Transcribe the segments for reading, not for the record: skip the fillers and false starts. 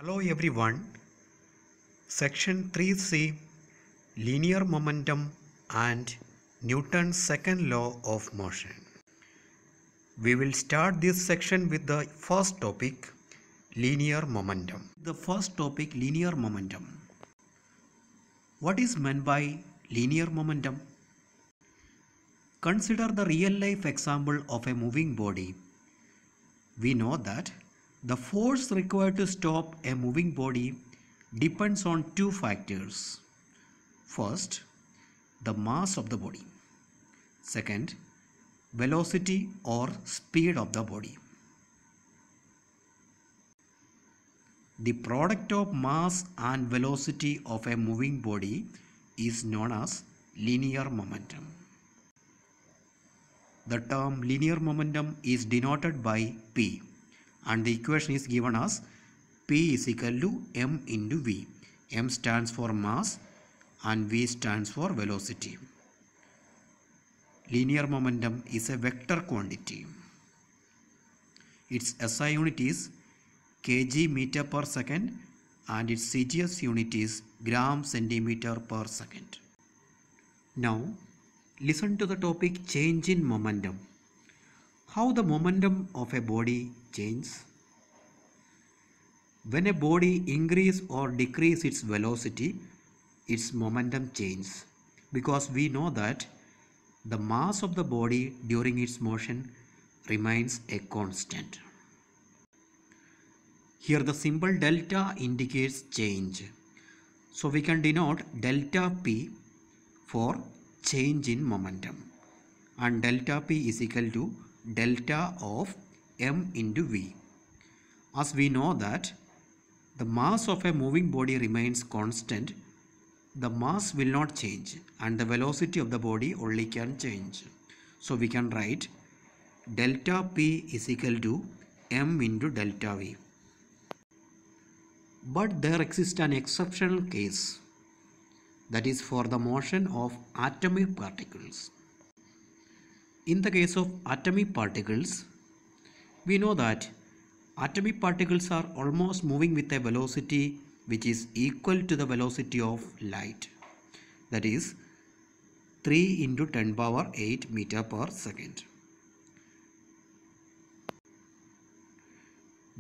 Hello everyone. Section 3C, Linear Momentum and Newton's second law of motion. We will start this section with the first topic, linear momentum. The first topic, linear momentum. What is meant by linear momentum? Consider the real life example of a moving body. We know that the force required to stop a moving body depends on two factors. First, the mass of the body. Second, velocity or speed of the body. The product of mass and velocity of a moving body is known as linear momentum. The term linear momentum is denoted by P, and the equation is given as P is equal to m into V. M stands for mass and V stands for velocity. Linear momentum is a vector quantity. Its SI unit is kg meter per second and its CGS unit is gram centimeter per second. Now listen to the topic change in momentum. How the momentum of a body changes? When a body increase or decrease its velocity, its momentum changes, because we know that the mass of the body during its motion remains a constant. Here the symbol delta indicates change. So we can denote delta P for change in momentum, and delta P is equal to delta of m into V. As we know that the mass of a moving body remains constant, the mass will not change and the velocity of the body only can change. So we can write delta P is equal to m into delta V. But there exists an exceptional case, that is for the motion of atomic particles. In the case of atomic particles, we know that atomic particles are almost moving with a velocity which is equal to the velocity of light, that is 3 into 10 power 8 meter per second.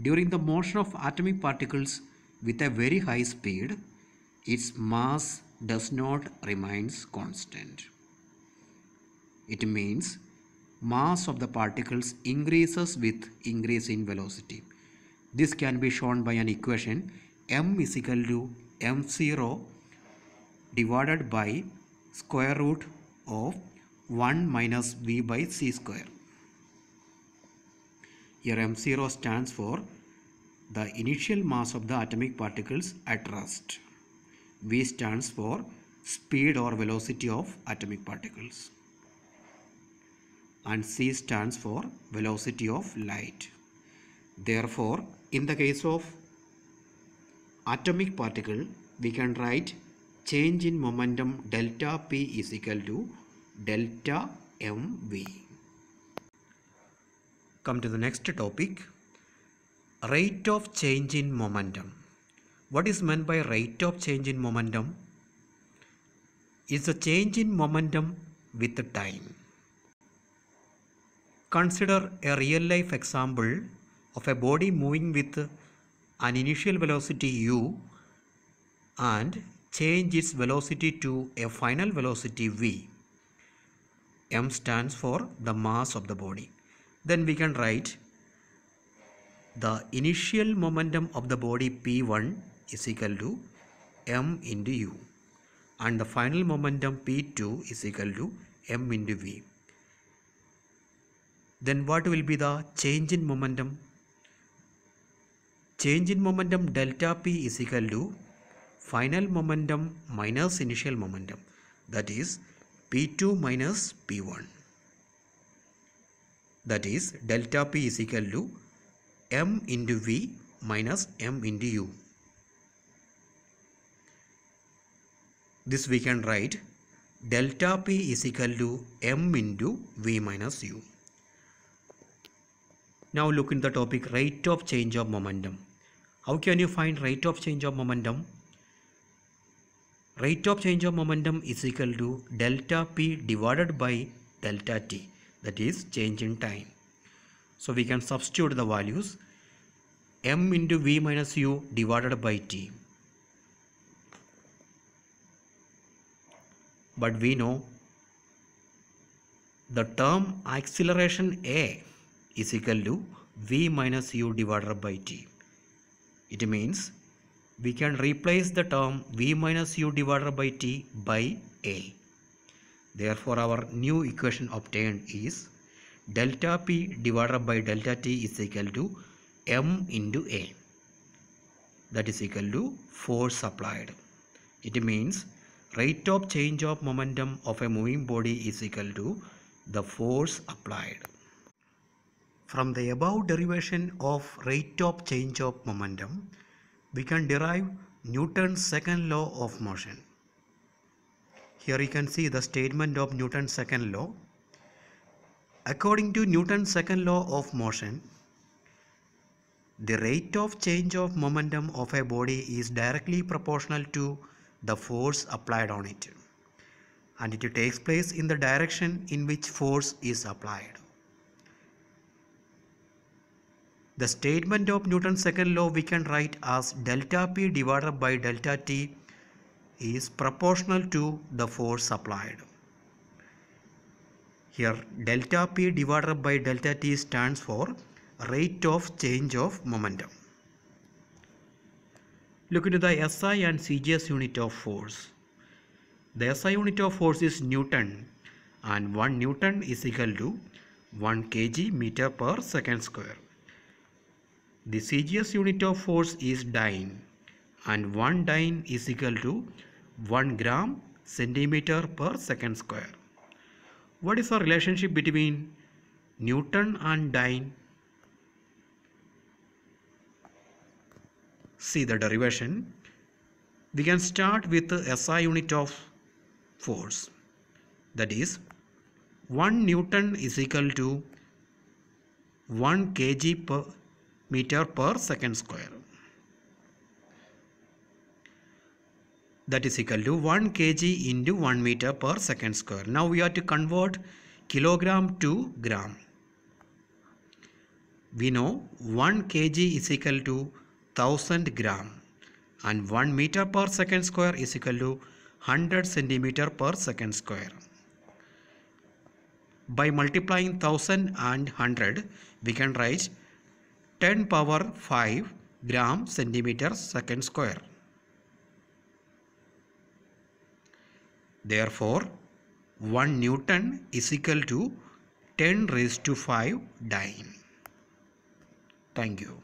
During the motion of atomic particles with a very high speed, its mass does not remain constant. It means mass of the particles increases with increase in velocity. This can be shown by an equation m is equal to m0 divided by square root of 1 minus v by c square. Here m0 stands for the initial mass of the atomic particles at rest. V stands for speed or velocity of atomic particles. And c stands for velocity of light. Therefore, in the case of atomic particle, we can write change in momentum delta P is equal to delta mv. Come to the next topic, rate of change in momentum. What is meant by rate of change in momentum? Is the change in momentum with the time. Consider a real life example of a body moving with an initial velocity u and change its velocity to a final velocity v. M stands for the mass of the body. Then we can write the initial momentum of the body P1 is equal to m into u and the final momentum P2 is equal to m into v. Then what will be the change in momentum? Change in momentum delta P is equal to final momentum minus initial momentum, that is P2 minus P1. That is delta P is equal to m into V minus m into u. This we can write delta P is equal to m into V minus u. Now look in the topic rate of change of momentum. How can you find rate of change of momentum? Rate of change of momentum is equal to delta P divided by delta T, that is change in time. So we can substitute the values m into v minus u divided by t. But we know the term acceleration A is equal to v minus u divided by t. It means we can replace the term v minus u divided by t by A. Therefore, our new equation obtained is delta P divided by delta T is equal to m into A. That is equal to force applied. It means rate of change of momentum of a moving body is equal to the force applied. From the above derivation of rate of change of momentum, we can derive Newton's second law of motion. Here you can see the statement of Newton's second law. According to Newton's second law of motion, the rate of change of momentum of a body is directly proportional to the force applied on it, and it takes place in the direction in which force is applied. The statement of Newton's second law we can write as delta P divided by delta T is proportional to the force applied. Here delta P divided by delta T stands for rate of change of momentum. Look into the SI and CGS unit of force. The SI unit of force is Newton, and 1 Newton is equal to 1 kg meter per second square. The CGS unit of force is dyne, and 1 dyne is equal to 1 gram centimeter per second square. What is the relationship between Newton and dyne? See the derivation. We can start with the SI unit of force, that is 1 Newton is equal to 1 kg per meter per second square. That is equal to 1 kg into 1 meter per second square. Now we have to convert kilogram to gram. We know 1 kg is equal to 1000 gram, and 1 meter per second square is equal to 100 centimeter per second square. By multiplying 1000 and 100, we can write 10 power 5 gram centimeter second square. Therefore, 1 Newton is equal to 10 raised to 5 dyne. Thank you.